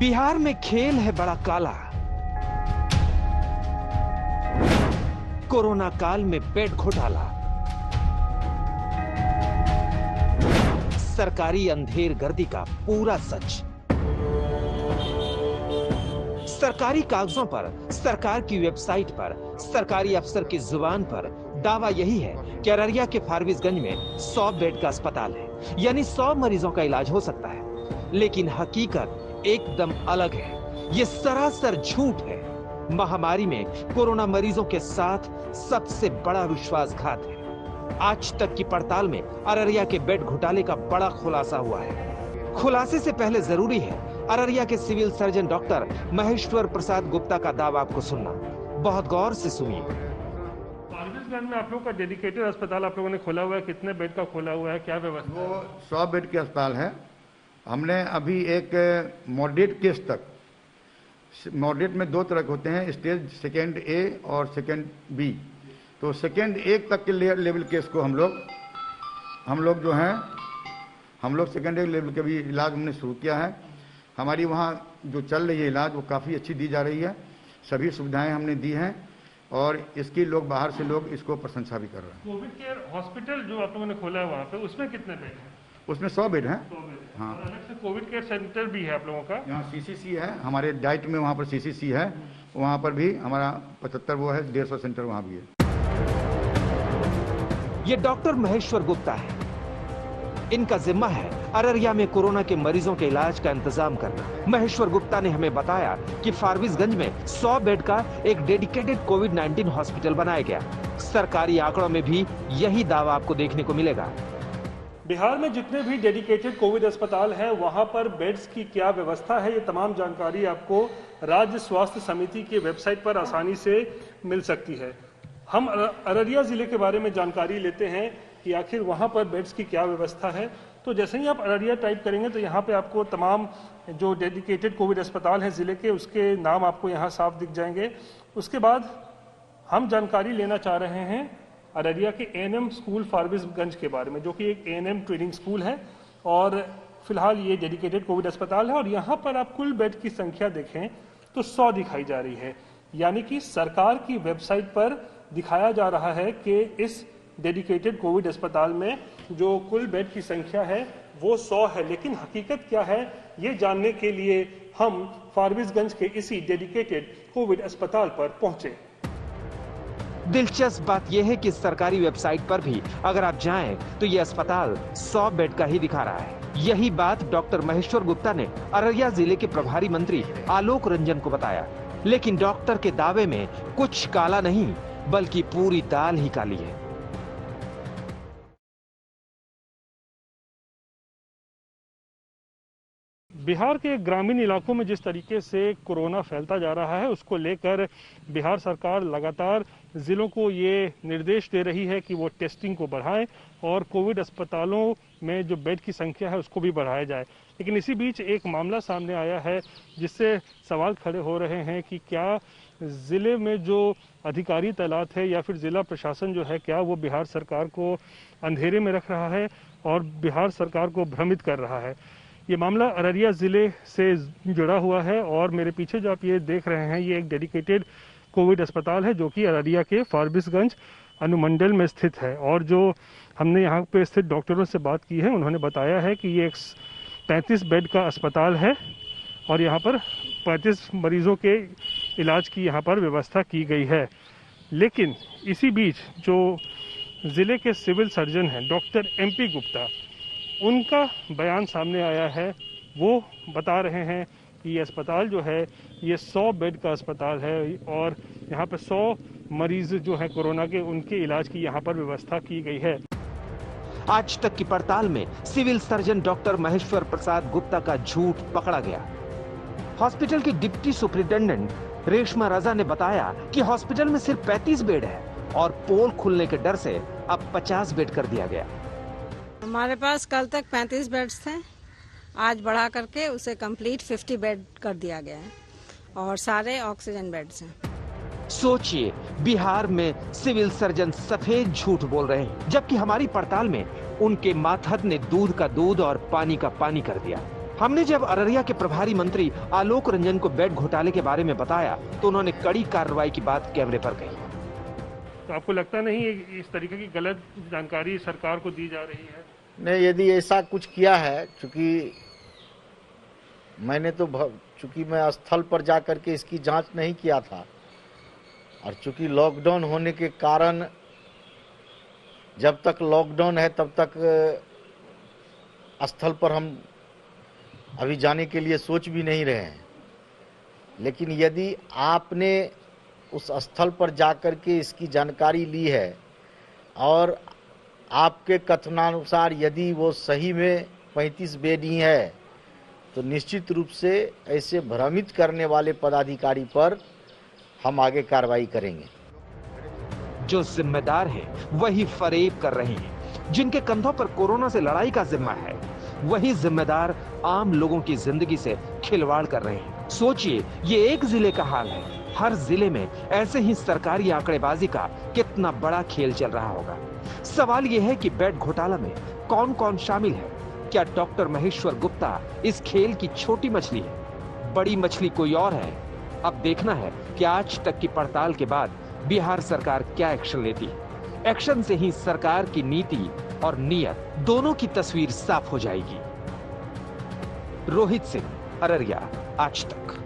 बिहार में खेल है बड़ा काला। कोरोना काल में बेड घोटाला, सरकारी अंधेर गर्दी का पूरा सच। सरकारी कागजों पर, सरकार की वेबसाइट पर, सरकारी अफसर की जुबान पर दावा यही है कि अररिया के फारबिसगंज में 100 बेड का अस्पताल है, यानी 100 मरीजों का इलाज हो सकता है। लेकिन हकीकत एकदम अलग है। ये सरासर झूठ है। महामारी में कोरोना मरीजों के साथ सबसे बड़ा विश्वासघात है। आज तक की पड़ताल में अररिया के बेड घोटाले का बड़ा खुलासा हुआ है। खुलासे से पहले जरूरी है अररिया के civil surgeon doctor Maheshwar Prasad Gupta का दावा आपको सुनना। बहुत गौर से सुनिए। फारबिसगंज में आप लोगों का डेडिकेटेड अस्पताल आप लोगों ने खोला हुआ है, कितने बेड का खोला हुआ है, क्या व्यवस्था? वो 100 बेड के अस्पताल है। हमने अभी एक मॉडरेट केस तक, मॉडरेट में 2 तरह के होते हैं, स्टेज सेकेंड ए और सेकेंड बी। तो सेकेंड ए तक के लेवल केस को हम लोग जो हैं, हम लोग सेकेंड ए लेवल के भी इलाज हमने शुरू किया है। हमारी वहाँ जो चल रही है इलाज वो काफ़ी अच्छी दी जा रही है। सभी सुविधाएं हमने दी हैं और इसकी लोग बाहर से लोग इसको प्रशंसा भी कर रहे हैं। कोविड केयर हॉस्पिटल जो आप लोगों ने खोला है वहाँ पे, उसमें कितने बेड हैं? उसमें 100 बेड हैं। 100 बेड। हाँ। और अलग से कोविड केयर सेंटर भी है आप लोगों का? यहाँ सीसीसी है, हमारे डाइट में वहाँ पर सीसीसी है, वहाँ पर भी हमारा 75 वो है, 150 सेंटर वहाँ भी है। ये डॉक्टर महेश्वर गुप्ता है। इनका जिम्मा है अररिया में कोरोना के मरीजों के इलाज का इंतजाम करना। महेश्वर गुप्ता ने हमें बताया कि फारबिसगंज में 100 बेड का एक डेडिकेटेड कोविड-19 हॉस्पिटल बनाया गया। सरकारी आंकड़ों में भी यही दावा आपको देखने को मिलेगा। बिहार में जितने भी डेडिकेटेड कोविड अस्पताल हैं वहां पर बेड्स की क्या व्यवस्था है, ये तमाम जानकारी आपको राज्य स्वास्थ्य समिति की वेबसाइट पर आसानी से मिल सकती है। हम अररिया जिले के बारे में जानकारी लेते हैं कि आखिर वहां पर बेड्स की क्या व्यवस्था है। तो जैसे ही आप अररिया टाइप करेंगे तो यहाँ पे आपको तमाम जो डेडिकेटेड कोविड अस्पताल हैं जिले के, उसके नाम आपको यहाँ साफ दिख जाएंगे। उसके बाद हम जानकारी लेना चाह रहे हैं अररिया के एएनएम स्कूल फारबिसगंज के बारे में, जो कि एक एएनएम ट्रेनिंग स्कूल है और फिलहाल ये डेडिकेटेड कोविड अस्पताल है। और यहाँ पर आप कुल बेड की संख्या देखें तो 100 दिखाई जा रही है, यानी कि सरकार की वेबसाइट पर दिखाया जा रहा है कि इस डेडिकेटेड कोविड अस्पताल में जो कुल बेड की संख्या है वो 100 है। लेकिन हकीकत क्या है, ये जानने के लिए हम फारबिसगंज के इसी डेडिकेटेड कोविड अस्पताल पर पहुंचे। दिलचस्प बात यह है कि सरकारी वेबसाइट पर भी अगर आप जाएं तो यह अस्पताल 100 बेड का ही दिखा रहा है। यही बात डॉक्टर महेश्वर गुप्ता ने अररिया जिले के प्रभारी मंत्री आलोक रंजन को बताया। लेकिन डॉक्टर के दावे में कुछ काला नहीं बल्कि पूरी दाल ही काली है। बिहार के ग्रामीण इलाकों में जिस तरीके से कोरोना फैलता जा रहा है, उसको लेकर बिहार सरकार लगातार जिलों को ये निर्देश दे रही है कि वो टेस्टिंग को बढ़ाएं और कोविड अस्पतालों में जो बेड की संख्या है उसको भी बढ़ाया जाए। लेकिन इसी बीच एक मामला सामने आया है जिससे सवाल खड़े हो रहे हैं कि क्या जिले में जो अधिकारी तैनात है या फिर जिला प्रशासन जो है, क्या वो बिहार सरकार को अंधेरे में रख रहा है और बिहार सरकार को भ्रमित कर रहा है। ये मामला अररिया जिले से जुड़ा हुआ है और मेरे पीछे जो आप ये देख रहे हैं ये एक डेडिकेटेड कोविड अस्पताल है जो कि अररिया के फारबिसगंज अनुमंडल में स्थित है। और जो हमने यहाँ पे स्थित डॉक्टरों से बात की है, उन्होंने बताया है कि ये एक 35 बेड का अस्पताल है और यहाँ पर 35 मरीजों के इलाज की यहाँ पर व्यवस्था की गई है। लेकिन इसी बीच जो जिले के सिविल सर्जन हैं डॉक्टर MP गुप्ता, उनका बयान सामने आया है। वो बता रहे हैं कि ये अस्पताल जो है ये 100 बेड का अस्पताल है और यहाँ पर 100 मरीज जो है कोरोना के, उनके इलाज की यहाँ पर व्यवस्था की गई है। आज तक की पड़ताल में civil surgeon doctor Maheshwar Prasad Gupta का झूठ पकड़ा गया। हॉस्पिटल की डिप्टी सुपरिटेंडेंट रेशमा रजा ने बताया कि हॉस्पिटल में सिर्फ 35 बेड है और पोल खुलने के डर से अब 50 बेड कर दिया गया। हमारे पास कल तक 35 बेड्स थे, आज बढ़ा करके उसे कंप्लीट 50 बेड कर दिया गया है और सारे ऑक्सीजन बेड्स हैं। सोचिए, बिहार में सिविल सर्जन सफेद झूठ बोल रहे हैं, जबकि हमारी पड़ताल में उनके मातहत ने दूध का दूध और पानी का पानी कर दिया। हमने जब अररिया के प्रभारी मंत्री आलोक रंजन को बेड घोटाले के बारे में बताया तो उन्होंने कड़ी कार्रवाई की बात कैमरे पर कही। तो आपको लगता नहीं इस तरीके की गलत जानकारी सरकार को दी जा रही है? नहीं, यदि ऐसा कुछ किया है, चूंकि मैंने तो चूंकि मैं स्थल पर जाकर के इसकी जांच नहीं किया था और चूंकि लॉकडाउन होने के कारण जब तक लॉकडाउन है तब तक स्थल पर हम अभी जाने के लिए सोच भी नहीं रहे हैं। लेकिन यदि आपने उस स्थल पर जाकर के इसकी जानकारी ली है और आपके कथनानुसार यदि वो सही में 35 बेड ही है तो निश्चित रूप से ऐसे भ्रमित करने वाले पदाधिकारी पर हम आगे कार्रवाई करेंगे। जो जिम्मेदार हैं वही फरेब कर रहे हैं। जिनके कंधों पर कोरोना से लड़ाई का जिम्मा है वही जिम्मेदार आम लोगों की जिंदगी से खिलवाड़ कर रहे हैं। सोचिए, ये एक जिले का हाल है, हर जिले में ऐसे ही सरकारी आंकड़ेबाजी का कितना बड़ा खेल चल रहा होगा। सवाल यह है कि बेड घोटाला में कौन कौन शामिल है? क्या डॉक्टर महेश्वर गुप्ता इस खेल की छोटी मछली है? बड़ी मछली कोई और है? अब देखना है कि आज तक की पड़ताल के बाद बिहार सरकार क्या एक्शन लेती है। एक्शन से ही सरकार की नीति और नीयत दोनों की तस्वीर साफ हो जाएगी। रोहित सिंह, अररिया, आज तक।